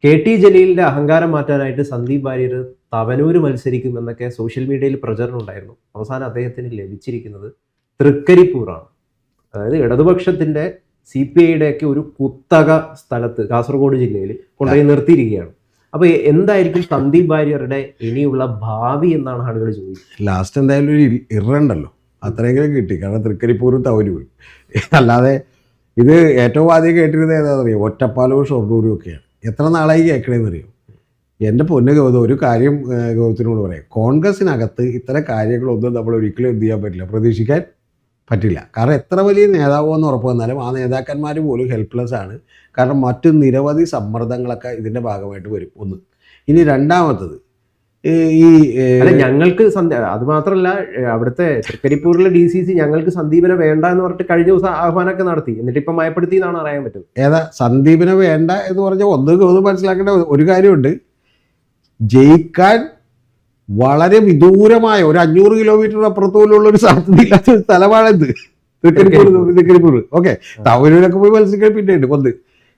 KT ജലീലിന്റെ അഹങ്കാരം മാറ്റാനായിട്ട് സന്ദീപ് വാര്യർ തവനൂര് മത്സരിക്കും എന്നൊക്കെ സോഷ്യൽ മീഡിയയിൽ പ്രചരണം ഉണ്ടായിരുന്നു. അവസാനം അദ്ദേഹത്തിന് ലഭിച്ചിരിക്കുന്നത് തൃക്കരിപ്പൂറാണ്. അതായത് ഇടതുപക്ഷത്തിന്റെ CPIയുടെ ഒക്കെ ഒരു കുത്തക സ്ഥലത്ത് കാസർഗോഡ് ജില്ലയിൽ കൊണ്ടുപോയി നിർത്തിയിരിക്കുകയാണ്. അപ്പൊ എന്തായിരിക്കും സന്ദീപ് വാര്യരുടെ ഇനിയുള്ള ഭാവി എന്നാണ് ആളുകൾ ചോദിക്കുന്നത്. ലാസ്റ്റ് എന്തായാലും ഒരു ഇറുണ്ടല്ലോ, അത്രയെങ്കിലും കിട്ടി. കാരണം തൃക്കരിപ്പൂരും തവനൂരും അല്ലാതെ ഇത് ഏറ്റവും ആദ്യം കേട്ടിരുന്നത് ഏതാണെന്നറിയോ? ഒറ്റപ്പാലവും ഷൊർണൂരും ഒക്കെയാണ്. എത്ര നാളായി കേൾക്കണേന്നറിയോ? എൻ്റെ പൊന്ന് ഗൗതം, ഒരു കാര്യം ഗൗതത്തിനോട് പറയാം. കോൺഗ്രസിനകത്ത് ഇത്തരം കാര്യങ്ങളൊന്നും നമ്മൾ ഒരിക്കലും എന്ത് ചെയ്യാൻ പറ്റില്ല, പ്രതീക്ഷിക്കാൻ പറ്റില്ല. കാരണം എത്ര വലിയ നേതാവെന്ന് ഉറപ്പ് വന്നാലും ആ നേതാക്കന്മാർ പോലും ഹെൽപ്ലെസ് ആണ്. കാരണം മറ്റു നിരവധി സമ്മർദ്ദങ്ങളൊക്കെ ഇതിൻ്റെ ഭാഗമായിട്ട് വരും. ഒന്ന്. ഇനി രണ്ടാമത്തത് ഈ ഞങ്ങൾക്ക് അത് മാത്രമല്ല, അവിടുത്തെ തൃക്കരിപ്പൂരിലെ DCC ഞങ്ങൾക്ക് സന്ദീപിനെ വേണ്ട എന്ന് പറഞ്ഞിട്ട് കഴിഞ്ഞ ദിവസം ആഹ്വാനമൊക്കെ നടത്തി. എന്നിട്ട് ഇപ്പം മയപ്പെടുത്തി എന്നാണ് അറിയാൻ പറ്റുന്നത്. ഏതാ സന്ദീപിനെ വേണ്ട എന്ന് പറഞ്ഞാൽ ഒന്ന് മനസ്സിലാക്കേണ്ട ഒരു കാര്യമുണ്ട്. ജയിക്കാൻ വളരെ വിദൂരമായ ഒരു 500 കിലോമീറ്റർ അപ്പുറത്ത് പോലുള്ള ഒരു സാധ്യതയില്ലാത്ത സ്ഥലമാണിത് തൃക്കരിപ്പൂർ. ഓക്കെ, തവനൂരൊക്കെ പോയി മത്സരിക്കാൻ പിന്നെയുണ്ട് ഒന്ന്.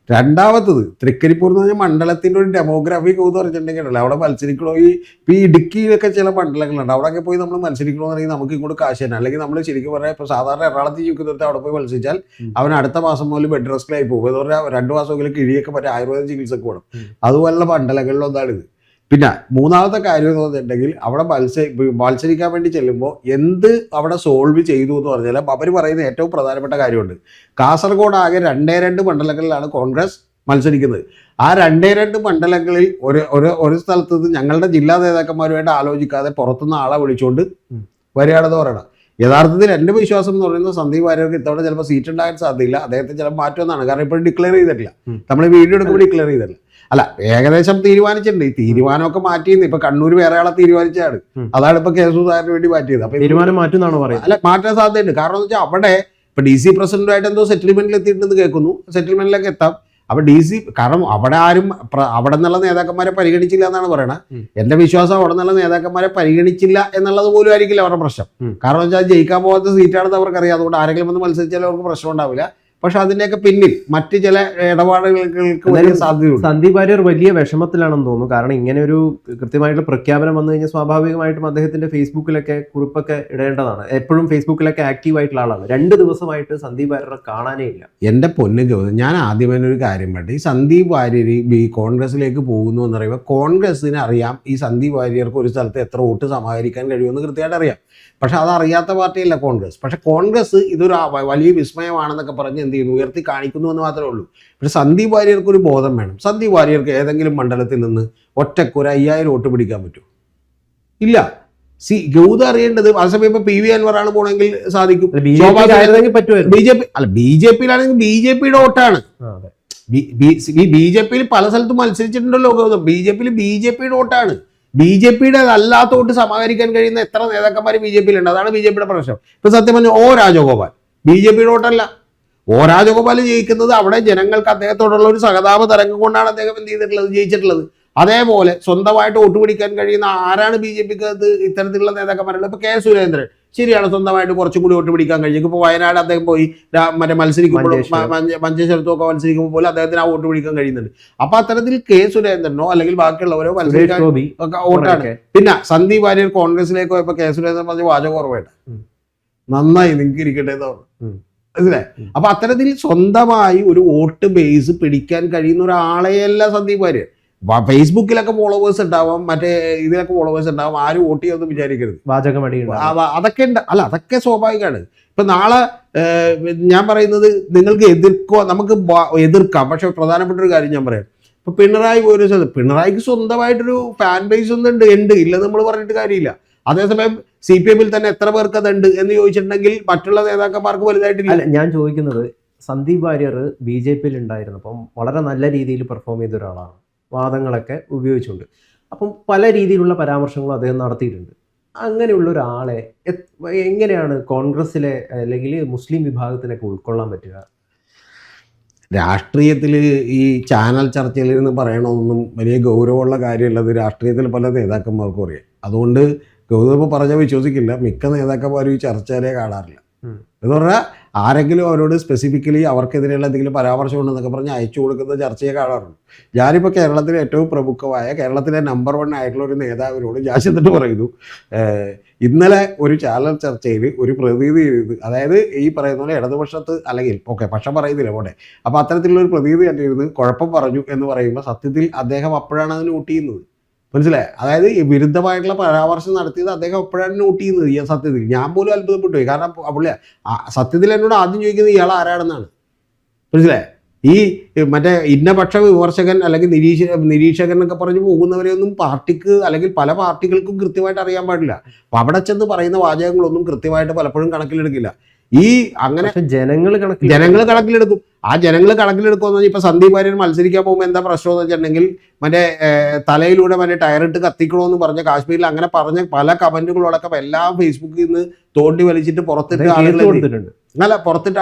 രണ്ടാമത്തത് തൃക്കരിപ്പൂർ എന്ന് പറഞ്ഞാൽ മണ്ഡലത്തിൻ്റെ ഒരു ഡെമോഗ്രാഫി എന്ന് പറഞ്ഞിട്ടുണ്ടെങ്കിൽ അവിടെ മത്സരിക്കണോ ഈ ഇടുക്കിയിലൊക്കെ ചില മണ്ഡലങ്ങളുണ്ട്. അവിടെയൊക്കെ പോയി നമ്മൾ മത്സരിക്കണമെന്നുണ്ടെങ്കിൽ നമുക്ക് ഇങ്ങോട്ട് കാശ് തന്നെ. അല്ലെങ്കിൽ നമ്മൾ ശരിക്കും പറഞ്ഞാൽ ഇപ്പോൾ സാധാരണ എറണാകുളത്ത് ജീവിക്കുന്നിടത്ത് അവിടെ പോയി മത്സരിച്ചാൽ അവൻ അടുത്ത മാസം മുതൽ ബെഡ് റെസ്റ്റിലായി പോകും. എന്ന് പറഞ്ഞാൽ 2 മാസമെങ്കിലും കിഴിയൊക്കെ പറ്റും, ആയുർവേദ ചികിത്സക്ക് വേണം. അതുപോലുള്ള മണ്ഡലങ്ങളിലൊന്നാണിത്. പിന്നെ മൂന്നാമത്തെ കാര്യം എന്ന് പറഞ്ഞിട്ടുണ്ടെങ്കിൽ അവിടെ മത്സരിക്കാൻ വേണ്ടി ചെല്ലുമ്പോൾ എന്ത് അവിടെ സോൾവ് ചെയ്തു എന്ന് പറഞ്ഞാൽ അവർ പറയുന്ന ഏറ്റവും പ്രധാനപ്പെട്ട കാര്യമുണ്ട്. കാസർഗോഡ് ആകെ 2 മണ്ഡലങ്ങളിലാണ് കോൺഗ്രസ് മത്സരിക്കുന്നത്. ആ 2 മണ്ഡലങ്ങളിൽ ഒരു സ്ഥലത്ത് ഞങ്ങളുടെ ജില്ലാ നേതാക്കന്മാരുമായിട്ട് ആലോചിക്കാതെ പുറത്തുനിന്ന് ആളെ വിളിച്ചുകൊണ്ട് വരികയാണെന്ന് പറയണം. യഥാർത്ഥത്തിൽ എൻ്റെ വിശ്വാസം എന്ന് പറയുന്നത് സന്ദീപ് വാര്യർക്ക് ഇത്തവണ ചിലപ്പോൾ സീറ്റ് ഉണ്ടാകാൻ സാധ്യതയില്ല. അദ്ദേഹത്തിന് ചിലപ്പോൾ മാറ്റുമെന്നാണ്. കാരണം ഇപ്പോഴും ഡിക്ലെയർ ചെയ്തിട്ടില്ല. നമ്മൾ വീഡിയോ എടുക്കുമ്പോൾ ഡിക്ലെയർ ചെയ്തിട്ടില്ല. അല്ല, ഏകദേശം തീരുമാനിച്ചിട്ടുണ്ട്. ഈ തീരുമാനമൊക്കെ മാറ്റിയെന്ന് ഇപ്പൊ കണ്ണൂർ വേറെ ആളെ തീരുമാനിച്ചാണ്. അതാണ് ഇപ്പൊ കെ സുധാകരന് വേണ്ടി മാറ്റിയത്. അപ്പൊ തീരുമാനം മാറ്റുന്നാണോ പറയുന്നത്? അല്ല, മാറ്റാൻ സാധ്യതയുണ്ട്. കാരണം എന്ന് വെച്ചാൽ അവിടെ ഇപ്പൊ DC പ്രസിഡന്റുമായിട്ട് എന്തോ സെറ്റിൽമെന്റിൽ എത്തിയിട്ടുണ്ടെന്ന് കേൾക്കുന്നു. സെറ്റിൽമെന്റിലേക്ക് എത്താം. അപ്പൊ DC കാരണം അവിടെ ആരും അവിടെ നിന്നുള്ള നേതാക്കന്മാരെ പരിഗണിച്ചില്ല എന്നാണ് പറയണത്. എന്റെ വിശ്വാസം അവിടെ നിന്നുള്ള നേതാക്കന്മാരെ പരിഗണിച്ചില്ല എന്നുള്ളത് പോലും ആയിരിക്കില്ല അവരുടെ പ്രശ്നം. കാരണം വെച്ചാൽ ജയിക്കാൻ പോകാത്ത സീറ്റാണെന്ന് അവർക്കറിയാം. അതുകൊണ്ട് ആരെങ്കിലും വന്ന് മത്സരിച്ചാൽ അവർക്ക് പ്രശ്നം ഉണ്ടാവില്ല. പക്ഷെ അതിന്റെയൊക്കെ പിന്നിൽ മറ്റ് ചില ഇടപാടുകൾക്ക് വലിയ സാധ്യതയുണ്ട്. സന്ദീപ് വാര്യർ വലിയ വിഷമത്തിലാണെന്ന് തോന്നുന്നു. കാരണം ഇങ്ങനെ ഒരു കൃത്യമായിട്ടുള്ള പ്രഖ്യാപനം വന്നു കഴിഞ്ഞാൽ സ്വാഭാവികമായിട്ടും അദ്ദേഹത്തിന്റെ ഫേസ്ബുക്കിലൊക്കെ കുറിപ്പൊക്കെ ഇടേണ്ടതാണ്. എപ്പോഴും ഫേസ്ബുക്കിലൊക്കെ ആക്റ്റീവ് ആയിട്ടുള്ള ആളാണ്. 2 ദിവസമായിട്ട് സന്ദീപ് വാര്യരെ കാണാനേ ഇല്ല. എന്റെ പൊന്നു ഗൗതം, ഞാൻ ആദ്യമേ ഒരു കാര്യം പറയട്ടെ. ഈ സന്ദീപ് വാര്യർ കോൺഗ്രസിലേക്ക് പോകുന്നു എന്ന് പറയുമ്പോൾ കോൺഗ്രസിന് അറിയാം ഈ സന്ദീപ് വാര്യർക്ക് ഒരു സ്ഥലത്ത് എത്ര വോട്ട് സമാഹരിക്കാൻ കഴിയുമെന്ന് കൃത്യമായിട്ട് അറിയാം. പക്ഷെ അതറിയാത്ത പാർട്ടിയല്ല കോൺഗ്രസ്. പക്ഷെ കോൺഗ്രസ് ഇതൊരു വലിയ വിസ്മയമാണെന്നൊക്കെ പറഞ്ഞ് എന്ത് ചെയ്യുന്നു, ഉയർത്തി കാണിക്കുന്നു എന്ന് മാത്രമേ ഉള്ളൂ. പക്ഷെ സന്ദീപ് വാര്യർക്ക് ഒരു ബോധം വേണം. സന്ദീപ് വാര്യർക്ക് ഏതെങ്കിലും മണ്ഡലത്തിൽ നിന്ന് ഒറ്റക്ക് ഒരു 5000 വോട്ട് പിടിക്കാൻ പറ്റുമോ? ഇല്ല. ഗൗതം അറിയേണ്ടത് ആ സമയം ഇപ്പൊ PV അൻവറാണ് പോണെങ്കിൽ സാധിക്കും. BJPയിലാണെങ്കിൽ BJPയുടെ വോട്ടാണ്. BJPയിൽ പല സ്ഥലത്തും മത്സരിച്ചിട്ടുണ്ടല്ലോ ഗൗതം. BJPയുടെ വോട്ടാണ്. BJPയുടെ അല്ലാത്ത വോട്ട് സമാഹരിക്കാൻ കഴിയുന്ന എത്ര നേതാക്കന്മാർ BJPയിലുണ്ട്? അതാണ് BJPയുടെ പ്രശ്നം. ഇപ്പൊ സത്യം പറഞ്ഞ രാജഗോപാൽ BJPയുടെ വോട്ടല്ല. രാജഗോപാൽ ജയിക്കുന്നത് അവിടെ ജനങ്ങൾക്ക് അദ്ദേഹത്തോടുള്ള ഒരു സഹതാപ തരംഗം കൊണ്ടാണ് അദ്ദേഹം എന്ത് ചെയ്തിട്ടുള്ളത്, ജയിച്ചിട്ടുള്ളത്. അതേപോലെ സ്വന്തമായിട്ട് വോട്ട് പിടിക്കാൻ കഴിയുന്ന ആരാണ് BJPക്ക് ഇത്തരത്തിലുള്ള നേതാക്കന്മാരുള്ളത്? ഇപ്പൊ K സുരേന്ദ്രൻ ശരിയാണ്, സ്വന്തമായിട്ട് കുറച്ചും കൂടി വോട്ട് പിടിക്കാൻ കഴിയും. ഇപ്പോൾ വയനാട് അദ്ദേഹം പോയി മത്സരിക്കുമ്പോൾ മഞ്ചേശ്വരത്തൊക്കെ മത്സരിക്കുമ്പോൾ പോലും അദ്ദേഹത്തിന് ആ വോട്ട് പിടിക്കാൻ കഴിയുന്നുണ്ട്. അപ്പൊ അത്തരത്തിൽ K സുരേന്ദ്രനോ അല്ലെങ്കിൽ ബാക്കിയുള്ളവരോ മത്സരിക്കാൻ വോട്ടാണ്. പിന്നെ സന്ദീപ് വാര്യർ കോൺഗ്രസിലേക്ക് പോയപ്പോ K സുരേന്ദ്രൻ പറഞ്ഞ വാചകം ഓർമ്മയുണ്ട്, നന്നായി നിങ്ങൾക്ക് ഇരിക്കട്ടെ എന്ന് പറഞ്ഞു. മനസ്സിലെ? അപ്പൊ അത്തരത്തിൽ സ്വന്തമായി ഒരു വോട്ട് ബേസ് പിടിക്കാൻ കഴിയുന്ന ഒരാളെയല്ല സന്ദീപ് വാര്യർ. ഫേസ്ബുക്കിലൊക്കെ ഫോളോവേഴ്സ് ഉണ്ടാവാം, മറ്റേ ഇതിലൊക്കെ ഫോളോവേഴ്സ് ഉണ്ടാവാം. ആരും വോട്ട് ചെയ്യുമെന്ന് വിചാരിക്കരുത്. അതൊക്കെ ഉണ്ട്. അല്ല, അതൊക്കെ സ്വാഭാവികമാണ്. ഇപ്പൊ നാളെ ഞാൻ പറയുന്നത് നിങ്ങൾക്ക് നമുക്ക് എതിർക്കാം. പക്ഷെ പ്രധാനപ്പെട്ട ഒരു കാര്യം ഞാൻ പറയാം. ഇപ്പൊ പിണറായി പോയൊരു പിണറായിക്ക് സ്വന്തമായിട്ടൊരു ഫാൻ ബേസ് ഉണ്ട് ഇല്ലെന്ന് നമ്മൾ പറഞ്ഞിട്ട് കാര്യമില്ല. അതേസമയം CPMൽ തന്നെ എത്ര പേർക്ക് അതുണ്ട് എന്ന് ചോദിച്ചിട്ടുണ്ടെങ്കിൽ മറ്റുള്ള നേതാക്കന്മാർക്ക് വലുതായിട്ടില്ല. ഞാൻ ചോദിക്കുന്നത്, സന്ദീപ് വാര്യർ BJPയിൽ ഉണ്ടായിരുന്നപ്പം വളരെ നല്ല രീതിയിൽ പെർഫോം ചെയ്ത ഒരാളാണ്, വാദങ്ങളൊക്കെ ഉപയോഗിച്ചുകൊണ്ട്. അപ്പം പല രീതിയിലുള്ള പരാമർശങ്ങളും അദ്ദേഹം നടത്തിയിട്ടുണ്ട്. അങ്ങനെയുള്ള ഒരാളെ എങ്ങനെയാണ് കോൺഗ്രസ്സിലെ അല്ലെങ്കിൽ മുസ്ലിം വിഭാഗത്തിനൊക്കെ ഉൾക്കൊള്ളാൻ പറ്റുക? രാഷ്ട്രീയത്തിൽ ഈ ചാനൽ ചർച്ചയിൽ നിന്ന് പറയണമെന്നും വലിയ ഗൗരവമുള്ള കാര്യമുള്ളത് രാഷ്ട്രീയത്തിൽ പല നേതാക്കന്മാർക്കും അറിയാം. അതുകൊണ്ട് ഗൗതം പറഞ്ഞാൽ വിശ്വസിക്കില്ല, മിക്ക നേതാക്കന്മാരും ഈ ചർച്ചയിലേ കാണാറില്ല. എന്ന് പറഞ്ഞാൽ ആരെങ്കിലും അവരോട് സ്പെസിഫിക്കലി അവർക്കെതിരെയുള്ള എന്തെങ്കിലും പരാമർശം ഉണ്ടെന്നൊക്കെ പറഞ്ഞ് അയച്ചു കൊടുക്കുന്ന ചർച്ചയെ കാണാറുണ്ട്. ഞാനിപ്പോൾ കേരളത്തിലെ ഏറ്റവും പ്രമുഖമായ കേരളത്തിലെ നമ്പർ 1 ആയിട്ടുള്ള ഒരു നേതാവിനോട് ഞാൻ ചെന്നിട്ട് പറയുന്നു, ഇന്നലെ ഒരു ചാനൽ ചർച്ചയിൽ ഒരു പ്രതിനിധി ചെയ്ത്, അതായത് ഈ പറയുന്ന പോലെ ഇടതുപക്ഷത്ത് അല്ലെങ്കിൽ ഓക്കെ പക്ഷം പറയുന്നില്ല പോട്ടെ, അപ്പോൾ അത്തരത്തിലുള്ള ഒരു പ്രതിനിധി കണ്ടിരുന്ന് കുഴപ്പം പറഞ്ഞു എന്ന് പറയുമ്പോൾ സത്യത്തിൽ അദ്ദേഹം അപ്പോഴാണ് അത് നോട്ട് ചെയ്യുന്നത്. മനസ്സിലായി? അതായത് ഈ വിരുദ്ധമായിട്ടുള്ള പരാമർശം നടത്തിയത് അദ്ദേഹം അപ്പോഴാണ് നോട്ട് ചെയ്യുന്നത്. ഈ സത്യത്തിൽ ഞാൻ പോലും അത്ഭുതപ്പെട്ടു പോയി. കാരണം പുള്ളി സത്യത്തിൽ എന്നോട് ആദ്യം ചോദിക്കുന്നത് ഇയാൾ ആരാണെന്നാണ്. മനസ്സിലായി? ഈ മറ്റേ ഇന്നപക്ഷ വിമർശകൻ അല്ലെങ്കിൽ നിരീക്ഷകൻ എന്നൊക്കെ പറഞ്ഞ് പോകുന്നവരെയൊന്നും പാർട്ടിക്ക് അല്ലെങ്കിൽ പല പാർട്ടികൾക്കും കൃത്യമായിട്ട് അറിയാൻ പാടില്ല. അപ്പോൾ അവിടെ ചെന്ന് പറയുന്ന വാചകങ്ങളൊന്നും കൃത്യമായിട്ട് പലപ്പോഴും കണക്കിലെടുക്കില്ല. ഈ അങ്ങനെ ജനങ്ങൾ കണക്കിലെടുക്കും. ആ ജനങ്ങൾ കണക്കിലെടുക്കുമെന്ന് പറഞ്ഞാൽ ഇപ്പൊ സന്ദീപ് വാര്യർ മത്സരിക്കാൻ പോകുമ്പോൾ എന്താ പ്രശ്നം എന്ന് വെച്ചിട്ടുണ്ടെങ്കിൽ മറ്റേ തലയിലൂടെ മറ്റേ ടയറിട്ട് കത്തിക്കണമെന്ന് പറഞ്ഞ കാശ്മീരിൽ അങ്ങനെ പറഞ്ഞ പല കമന്റുകളോടൊക്കെ എല്ലാം ഫേസ്ബുക്കിൽ നിന്ന് തോണ്ടി വലിച്ചിട്ട് പുറത്തിട്ട്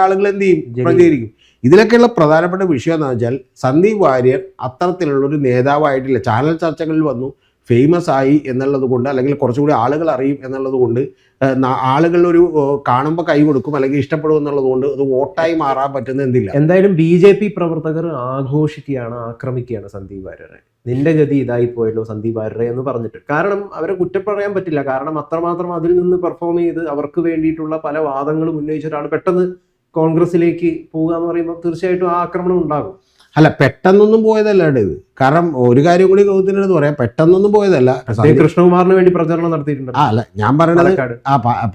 ആളുകൾ എന്ത് ചെയ്യും? പ്രതികരിക്കും. ഇതിലൊക്കെയുള്ള പ്രധാനപ്പെട്ട വിഷയം എന്ന് വെച്ചാൽ സന്ദീപ് വാര്യർ അത്തരത്തിലുള്ളൊരു നേതാവായിട്ടില്ല. ചാനൽ ചർച്ചകളിൽ വന്നു, ഫേമസ് ആയി എന്നുള്ളത് കൊണ്ട് അല്ലെങ്കിൽ കുറച്ചുകൂടി ആളുകൾ അറിയും എന്നുള്ളത് കൊണ്ട് ആളുകളൊരു കാണുമ്പോൾ കൈ കൊടുക്കും അല്ലെങ്കിൽ ഇഷ്ടപ്പെടും എന്നുള്ളത് കൊണ്ട് അത് വോട്ടായി മാറാൻ പറ്റുന്ന എന്തില്ല. എന്തായാലും BJP പ്രവർത്തകർ ആഘോഷിക്കുകയാണ്, ആക്രമിക്കുകയാണ് സന്ദീപ് വാര്യരെ. നിന്റെ ഗതി ഇതായി പോയല്ലോ സന്ദീപ് വാര്യരെ എന്ന് പറഞ്ഞിട്ട്. കാരണം അവരെ കുറ്റം പറയാൻ പറ്റില്ല. കാരണം അത്രമാത്രം അതിൽ നിന്ന് പെർഫോം ചെയ്ത് അവർക്ക് വേണ്ടിയിട്ടുള്ള പല വാദങ്ങളും ഉന്നയിച്ച ഒരാൾ പെട്ടെന്ന് കോൺഗ്രസിലേക്ക് പോവുക എന്ന് പറയുമ്പോൾ തീർച്ചയായിട്ടും ആ ആക്രമണം ഉണ്ടാകും. അല്ല, പെട്ടെന്നൊന്നും പോയതല്ല ഇത്. കാരണം ഒരു കാര്യം കൂടി ഗൗതത്തിനടുത്ത് പറയാം, പെട്ടെന്നൊന്നും പോയതല്ല. കൃഷ്ണകുമാറിന് വേണ്ടി പ്രചരണം നടത്തിയിട്ടുണ്ട്. അല്ല, ഞാൻ പറയണത്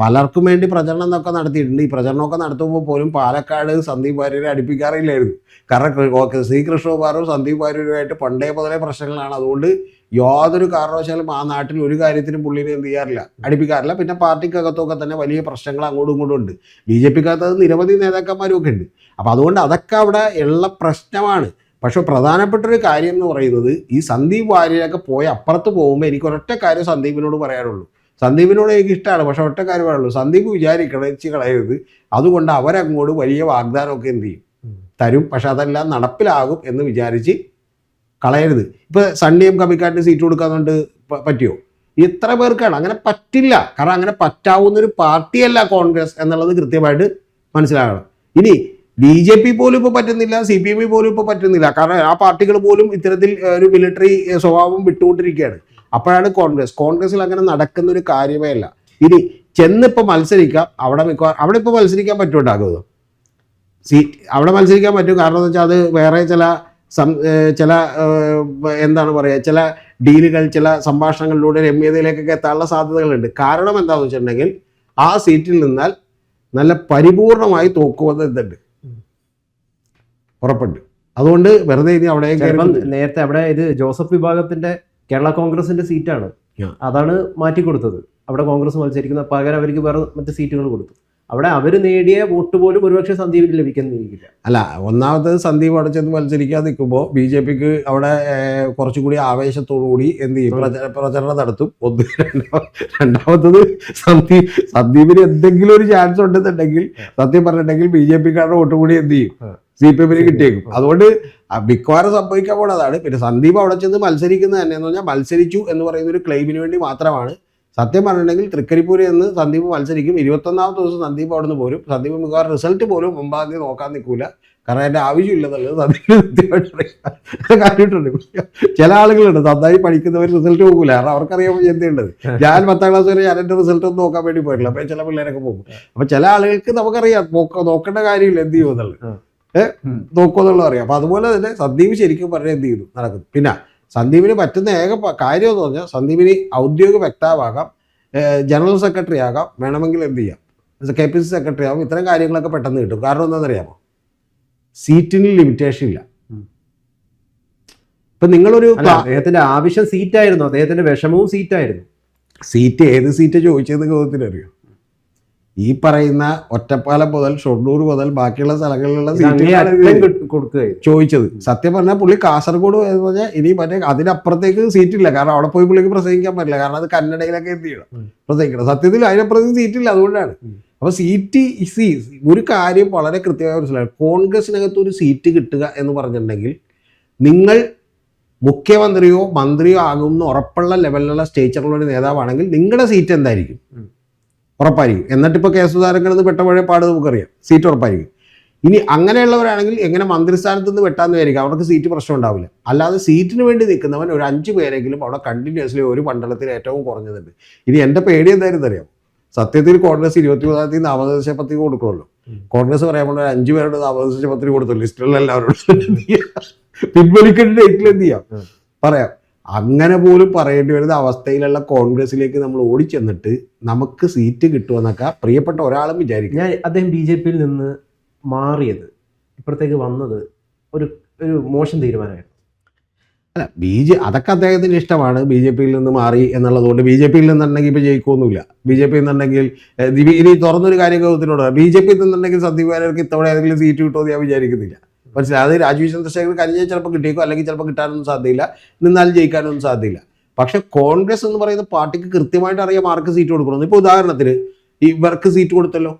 പലർക്കും വേണ്ടി പ്രചരണം എന്നൊക്കെ നടത്തിയിട്ടുണ്ട്. ഈ പ്രചരണമൊക്കെ നടത്തുമ്പോൾ പോലും പാലക്കാട് സന്ദീപ് വാര്യരെ അടുപ്പിക്കാറില്ലായിരുന്നു. കാരണം സി കൃഷ്ണകുമാറും സന്ദീപ് വാര്യരുമായിട്ട് പണ്ടേ മുതലേ പ്രശ്നങ്ങളാണ്. അതുകൊണ്ട് യാതൊരു കാരണവശാലും ആ നാട്ടിൽ ഒരു കാര്യത്തിനും പുള്ളിനെ എന്ത് ചെയ്യാറില്ല, അടുപ്പിക്കാറില്ല. പിന്നെ പാർട്ടിക്കകത്തൊക്കെ തന്നെ വലിയ പ്രശ്നങ്ങൾ അങ്ങോട്ടും ഇങ്ങോട്ടും ഉണ്ട്. BJPക്കകത്ത് നിരവധി നേതാക്കന്മാരും ഒക്കെ ഉണ്ട്. അപ്പോൾ അതുകൊണ്ട് അതൊക്കെ അവിടെ ഉള്ള പ്രശ്നമാണ്. പക്ഷെ പ്രധാനപ്പെട്ട ഒരു കാര്യം എന്ന് പറയുന്നത് ഈ സന്ദീപ് വാര്യരൊക്കെ പോയി അപ്പുറത്ത് പോകുമ്പോൾ എനിക്ക് ഒരൊറ്റ കാര്യം സന്ദീപിനോട് പറയാനുള്ളൂ. സന്ദീപിനോട് എനിക്ക് ഇഷ്ടമാണ്, പക്ഷെ ഒറ്റ കാര്യം പറയുള്ളൂ, സന്ദീപ് കളയരുത്. അതുകൊണ്ട് അവരങ്ങോട്ട് വലിയ വാഗ്ദാനമൊക്കെ എന്ത് ചെയ്യും, തരും. പക്ഷെ അതെല്ലാം നടപ്പിലാകും എന്ന് വിചാരിച്ച് കളയരുത്. ഇപ്പോൾ സണ്ണിയും കമ്മിക്കാട്ടിന് സീറ്റ് കൊടുക്കാന്നുകൊണ്ട് പറ്റിയോ? ഇത്ര പേർക്കാണ് അങ്ങനെ പറ്റില്ല. കാരണം അങ്ങനെ പറ്റാവുന്നൊരു പാർട്ടിയല്ല കോൺഗ്രസ് എന്നുള്ളത് കൃത്യമായിട്ട് മനസ്സിലാകണം. ഇനി BJP പോലും ഇപ്പോൾ പറ്റുന്നില്ല, CPM പോലും ഇപ്പോൾ പറ്റുന്നില്ല. കാരണം ആ പാർട്ടികൾ പോലും ഇത്തരത്തിൽ ഒരു മിലിറ്ററി സ്വഭാവം വിട്ടുകൊണ്ടിരിക്കുകയാണ്. അപ്പോഴാണ് കോൺഗ്രസിൽ അങ്ങനെ നടക്കുന്ന ഒരു കാര്യമേ അല്ല. ഇനി ചെന്നിപ്പോൾ മത്സരിക്കാം, അവിടെ ഇപ്പോൾ മത്സരിക്കാൻ പറ്റുമുണ്ടാകുമോ? അവിടെ മത്സരിക്കാൻ പറ്റും. കാരണം എന്ന് വെച്ചാൽ അത് വേറെ ചില എന്താണ് പറയുക, ചില ഡീലുകൾ, ചില സംഭാഷണങ്ങളിലൂടെ രമ്യതയിലേക്കൊക്കെ എത്താനുള്ള സാധ്യതകളുണ്ട്. കാരണം എന്താണെന്ന് വെച്ചിട്ടുണ്ടെങ്കിൽ ആ സീറ്റിൽ നിന്നാൽ നല്ല പരിപൂർണമായി തോക്കുമെന്ന് എന്തുണ്ട്, ഉറപ്പുണ്ട്. അതുകൊണ്ട് വെറുതെ ഇനി അവിടെ നേരത്തെ അവിടെ ഇത് ജോസഫ് വിഭാഗത്തിന്റെ കേരള കോൺഗ്രസിന്റെ സീറ്റാണ്, അതാണ് മാറ്റിക്കൊടുത്തത്. അവിടെ കോൺഗ്രസ് മത്സരിക്കുന്ന പകരം അവർക്ക് വേറെ മറ്റു സീറ്റുകൾ കൊടുത്തു. അവിടെ അവർ നേടിയ വോട്ട് പോലും ഒരുപക്ഷെ സന്ദീപിന് ലഭിക്കുന്നില്ല. അല്ല, ഒന്നാമത്തത് സന്ദീപ് അവിടെ ചെന്ന് മത്സരിക്കാൻ നിൽക്കുമ്പോൾ BJPക്ക് അവിടെ കുറച്ചുകൂടി ആവേശത്തോടുകൂടി എന്ത് ചെയ്യും, പ്രചരണം നടത്തും. ഒന്ന്. രണ്ടാമത്തത് സന്ദീപിന് എന്തെങ്കിലും ഒരു ചാൻസ് ഉണ്ടെന്നുണ്ടെങ്കിൽ സത്യം പറഞ്ഞിട്ടുണ്ടെങ്കിൽ BJPക്കാരുടെ വോട്ട് കൂടി എന്ത് ചെയ്യും, CPMന് കിട്ടിയേക്കും. അതുകൊണ്ട് മിക്കവാറും സംഭവിക്കാൻ പോണതാണ്. പിന്നെ സന്ദീപ് അവിടെ ചെന്ന് മത്സരിക്കുന്നത് തന്നെ എന്ന് പറഞ്ഞാൽ മത്സരിച്ചു എന്ന് പറയുന്ന ഒരു ക്ലെയിമിന് വേണ്ടി മാത്രമാണ്. സത്യം പറഞ്ഞിട്ടുണ്ടെങ്കിൽ തൃക്കരിപ്പൂരിൽ നിന്ന് സന്ദീപ് മത്സരിക്കും. 21ാമത്തെ ദിവസം സന്ദീപ് അവിടെ നിന്ന് പോരും. സന്ദീപ് മിക്കവാറും റിസൾട്ട് പോലും 9ാം തീയതി നോക്കാൻ നിൽക്കൂല. കാരണം അതിൻ്റെ ആവശ്യമില്ലെന്നുള്ളത് സന്ദീപ് കൃത്യമായിട്ട് കാര്യമായിട്ടുണ്ട്. ചില ആളുകളുണ്ട് നന്നായി പഠിക്കുന്നവർ റിസൾട്ട് പോകില്ല. കാരണം അവർക്കറിയാൻ ചിന്തയുണ്ടത്. ഞാൻ 10ാം ക്ലാസ് വരെ ഞാൻ എൻ്റെ റിസൾട്ട് ഒന്നും നോക്കാൻ വേണ്ടി പോയിട്ടില്ല. അപ്പോൾ ചില പിള്ളേരൊക്കെ പോകും. അപ്പോൾ ചില ആളുകൾക്ക് നമുക്കറിയാം നോക്കേണ്ട കാര്യമില്ല, എന്ത് ചെയ്യുമെന്നുള്ളത് നോക്കുമെന്നുള്ളത് അറിയാം. അപ്പോൾ അതുപോലെ തന്നെ സന്ദീപ് ശരിക്കും പറഞ്ഞാൽ എന്ത് ചെയ്തു നടക്കുന്നു. പിന്നെ സന്ദീപിന് പറ്റുന്ന ഏക കാര്യം എന്ന് പറഞ്ഞാൽ സന്ദീപിന് ഔദ്യോഗിക വക്താവാകാം, ജനറൽ സെക്രട്ടറി ആകാം, വേണമെങ്കിൽ എന്ത് ചെയ്യാം, KPCC സെക്രട്ടറി ആകും. ഇത്തരം കാര്യങ്ങളൊക്കെ പെട്ടെന്ന് കിട്ടും. കാരണം എന്താണെന്നറിയാമോ, സീറ്റിന് ലിമിറ്റേഷൻ ഇല്ല. ഇപ്പം നിങ്ങളൊരു അദ്ദേഹത്തിന്റെ ആവശ്യം സീറ്റായിരുന്നു, അദ്ദേഹത്തിന്റെ വിഷമവും സീറ്റായിരുന്നു. സീറ്റ് ഏത് സീറ്റ് ചോദിച്ചതെന്ന് ഗോപത്തിന് അറിയോ? ഈ പറയുന്ന ഒറ്റപ്പാലം മുതൽ ഷൊർണൂർ മുതൽ ബാക്കിയുള്ള സ്ഥലങ്ങളിലുള്ള സീറ്റ് ചോദിച്ചത്. സത്യം പറഞ്ഞാൽ പുള്ളി കാസർഗോഡ് എന്ന് പറഞ്ഞാൽ ഇനി മറ്റേ അതിനപ്പുറത്തേക്ക് സീറ്റില്ല. കാരണം അവിടെ പോയി പുള്ളിക്ക് പ്രസംഗിക്കാൻ പറ്റില്ല. കാരണം അത് കന്നഡയിലൊക്കെ എന്ത് ചെയ്യണം, പ്രസംഗിക്കണം. സത്യത്തിൽ അതിനപ്പുറത്തേക്ക് സീറ്റില്ല. അതുകൊണ്ടാണ്. അപ്പോൾ സീറ്റ് ഒരു കാര്യം വളരെ കൃത്യമായി മനസ്സിലാക്കും. കോൺഗ്രസിനകത്ത് ഒരു സീറ്റ് കിട്ടുക എന്ന് പറഞ്ഞിട്ടുണ്ടെങ്കിൽ നിങ്ങൾ മുഖ്യമന്ത്രിയോ മന്ത്രിയോ ആകുമെന്ന് ഉറപ്പുള്ള ലെവലിലുള്ള സ്റ്റേച്ചറുള്ള ഒരു നേതാവാണെങ്കിൽ നിങ്ങളുടെ സീറ്റ് എന്തായിരിക്കും? ഉറപ്പായിരിക്കും. എന്നിട്ട് ഇപ്പോൾ കെ സുധാകരൻ പെട്ടവഴി പാട് നമുക്കറിയാം, സീറ്റ് ഉറപ്പായിരിക്കും. ഇനി അങ്ങനെയുള്ളവരാണെങ്കിൽ എങ്ങനെ മന്ത്രിസ്ഥാനത്ത് നിന്ന് വെട്ടാന്ന് വിചാരിക്കും, അവർക്ക് സീറ്റ് പ്രശ്നം ഉണ്ടാവില്ല. അല്ലാതെ സീറ്റിന് വേണ്ടി നിൽക്കുന്നവൻ ഒരു 5 പേരെങ്കിലും അവിടെ കണ്ടിന്യൂസ്ലി ഒരു മണ്ഡലത്തിൽ ഏറ്റവും കുറഞ്ഞതുണ്ട്. ഇനി എൻ്റെ പേടി എന്തായിരുന്നു അറിയാം, സത്യത്തിൽ കോൺഗ്രസ് 23 നാമനിർദ്ദേശ പത്രിക കൊടുക്കുമല്ലോ. കോൺഗ്രസ് പറയാൻ പോലെ 5 പേരുടെ നാമനിർദ്ദേശ പത്രിക കൊടുത്തു, ലിസ്റ്റിലുള്ള എല്ലാവരോടും പിൻവലിക്കേണ്ട ഡേറ്റിൽ എന്ത് ചെയ്യാം പറയാം. അങ്ങനെ പോലും പറയേണ്ടി വരുന്ന അവസ്ഥയിലുള്ള കോൺഗ്രസിലേക്ക് നമ്മൾ ഓടിച്ചെന്നിട്ട് നമുക്ക് സീറ്റ് കിട്ടുമെന്നൊക്കെ പ്രിയപ്പെട്ട ഒരാളും വിചാരിക്കും. ഞാൻ അദ്ദേഹം BJP-യിൽ നിന്ന് മാറിയത്, ഇപ്പുറത്തേക്ക് വന്നത് ഒരു മോശം തീരുമാനമായിരുന്നു. അല്ല, അതൊക്കെ അദ്ദേഹത്തിന് ഇഷ്ടമാണ്. BJP-യിൽ നിന്ന് മാറി എന്നുള്ളതുകൊണ്ട് BJP-യിൽ നിന്നുണ്ടെങ്കിൽ ഇപ്പോൾ ജയിക്കൊന്നുമില്ല. BJP-യിൽ നിന്നുണ്ടെങ്കിൽ ഇനി തുറന്നൊരു കാര്യം ഗൗതത്തിനോട്, BJP-യിൽ നിന്നുണ്ടെങ്കിൽ സന്ദീപ് വാര്യർക്ക് ഇത്തവണ ഏതെങ്കിലും സീറ്റ് കിട്ടുമെന്ന് ഞാൻ വിചാരിക്കുന്നില്ല. മനസ്സിലായി. അത് രാജീവ് ചന്ദ്രശേഖർ കഴിഞ്ഞാൽ ചിലപ്പോൾ കിട്ടിയേക്കും, അല്ലെങ്കിൽ ചിലപ്പോൾ കിട്ടാനൊന്നും സാധ്യതയില്ല, നിന്നാലും ജയിക്കാനൊന്നും സാധ്യതയില്ല. പക്ഷെ കോൺഗ്രസ് എന്ന് പറയുന്ന പാർട്ടിക്ക് കൃത്യമായിട്ട് അറിയാം ആർക്ക് സീറ്റ് കൊടുക്കണം. ഇപ്പോൾ ഉദാഹരണത്തിന് ഇവർക്ക് സീറ്റ് കൊടുത്തല്ലോ,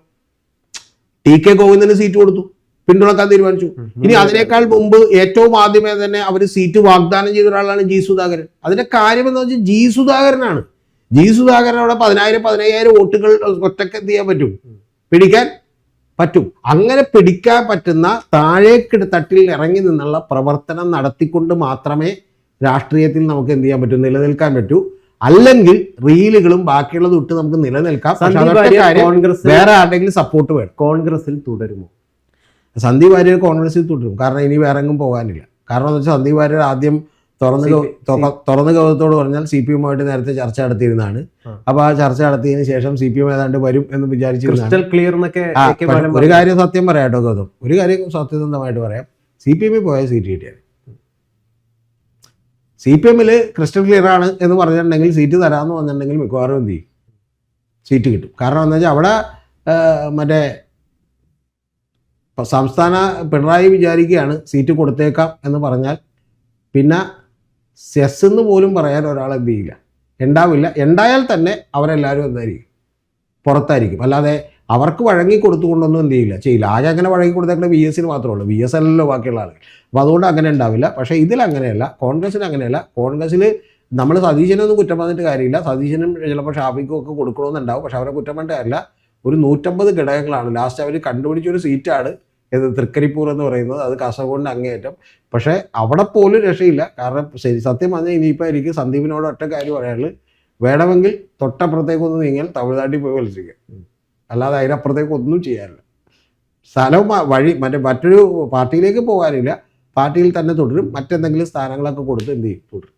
TK ഗോവിന്ദന് സീറ്റ് കൊടുത്തു, പിന്തുണക്കാൻ തീരുമാനിച്ചു. ഇനി അതിനേക്കാൾ മുമ്പ് ഏറ്റവും ആദ്യമേ തന്നെ അവർ സീറ്റ് വാഗ്ദാനം ചെയ്ത ഒരാളാണ് G സുധാകരൻ. അതിന്റെ കാര്യം എന്ന് വെച്ചാൽ G സുധാകരനാണ്. G സുധാകരനോടെ 10,000-15,000 വോട്ടുകൾ ഒറ്റയ്ക്ക് എന്ത് ചെയ്യാൻ പറ്റും, പിടിക്കാൻ പറ്റും. അങ്ങനെ പിടിക്കാൻ പറ്റുന്ന താഴേക്ക് തട്ടിൽ ഇറങ്ങി നിന്നുള്ള പ്രവർത്തനം നടത്തിക്കൊണ്ട് മാത്രമേ രാഷ്ട്രീയത്തിൽ നമുക്ക് എന്ത് ചെയ്യാൻ പറ്റൂ, നിലനിൽക്കാൻ പറ്റൂ. അല്ലെങ്കിൽ റീലുകളും ബാക്കിയുള്ളത് ഇട്ട് നമുക്ക് നിലനിൽക്കാം. വേറെ ആരുടെങ്കിലും സപ്പോർട്ട് വേണം. കോൺഗ്രസിൽ തുടരുമോ? സന്ദീപ് വാര്യർ കോൺഗ്രസിൽ തുടരും. കാരണം ഇനി വേറെ എങ്ങും പോകാനില്ല. കാരണം എന്ന് വെച്ചാൽ സന്ദീപ് വാര്യർ ആദ്യം തുറന്ന് ഗൗതത്തോട് പറഞ്ഞാൽ CPM-ആയിട്ട് നേരത്തെ ചർച്ച നടത്തിയിരുന്നതാണ്. അപ്പൊ ആ ചർച്ച നടത്തിയതിനു ശേഷം CPM ഏതാണ്ട് വരും എന്ന് വിചാരിച്ചിരുന്നു. ഒരു കാര്യം സത്യം പറയാം കേട്ടോ ഗൗതം, ഒരു കാര്യം സത്യസന്ധമായിട്ട് പറയാം, CPM-ൽ പോയ സീറ്റ് കിട്ടിയത്. CPM-ൽ ക്രിസ്റ്റൽ ക്ലിയർ ആണ് എന്ന് പറഞ്ഞിട്ടുണ്ടെങ്കിൽ സീറ്റ് തരാമെന്ന് പറഞ്ഞിട്ടുണ്ടെങ്കിൽ മിക്കവാറും എന്ത് ചെയ്യും, സീറ്റ് കിട്ടും. കാരണം എന്താ വെച്ചാൽ അവിടെ മറ്റേ സംസ്ഥാന പിണറായി വിചാരിക്കുകയാണ് സീറ്റ് കൊടുത്തേക്കാം എന്ന് പറഞ്ഞാൽ പിന്നെ സെസ് എന്ന് പോലും പറയാൻ ഒരാൾ എന്ത് ചെയ്യില്ല, ഉണ്ടാവില്ല. ഉണ്ടായാൽ തന്നെ അവരെല്ലാവരും എന്തായിരിക്കും, പുറത്തായിരിക്കും. അല്ലാതെ അവർക്ക് വഴങ്ങി കൊടുത്തുകൊണ്ടൊന്നും എന്ത് ചെയ്യില്ല. ആകെ അങ്ങനെ വഴങ്ങി കൊടുത്തേക്കുന്ന VS-ന് മാത്രമേ ഉള്ളൂ, VS അല്ലല്ലോ ബാക്കിയുള്ള ആളുകൾ. അപ്പോൾ അതുകൊണ്ട് അങ്ങനെ ഉണ്ടാവില്ല. പക്ഷേ ഇതിലങ്ങനെയല്ല, കോൺഗ്രസ്സിന് അങ്ങനെയല്ല. കോൺഗ്രസ്സിൽ നമ്മൾ സതീശനൊന്നും കുറ്റം പറഞ്ഞിട്ട് കാര്യമില്ല. സതീശനും ചിലപ്പോൾ ഷാഫിക്കും ഒക്കെ കൊടുക്കണമെന്നുണ്ടാവും. പക്ഷെ അവരെ കുറ്റം പറഞ്ഞിട്ട് കാര്യമില്ല. ഒരു 150 ഘടകങ്ങളാണ് ലാസ്റ്റ് അവർ കണ്ടുപിടിച്ചൊരു സീറ്റാണ് ഇത് തൃക്കരിപ്പൂർ എന്ന് പറയുന്നത്. അത് കാസർഗോഡിൻ്റെ അങ്ങേയറ്റം. പക്ഷേ അവിടെ പോലും രക്ഷയില്ല. കാരണം സത്യം പറഞ്ഞാൽ ഇനിയിപ്പോൾ എനിക്ക് സന്ദീപിനോട് ഒറ്റ കാര്യം പറയാനുള്ളത്, വേണമെങ്കിൽ തൊട്ടപ്പുറത്തേക്കൊന്ന് നീങ്ങിയാൽ തമിഴ്നാട്ടിൽ പോയി മത്സരിക്കുക, അല്ലാതെ അതിനപ്പുറത്തേക്ക് ഒന്നും ചെയ്യാനില്ല. സ്ഥലവും വഴി മറ്റൊരു പാർട്ടിയിലേക്ക് പോകാനില്ല. പാർട്ടിയിൽ തന്നെ തുടരും. മറ്റെന്തെങ്കിലും സ്ഥാനങ്ങളൊക്കെ കൊടുത്ത് എന്ത് ചെയ്യും, തുടരും.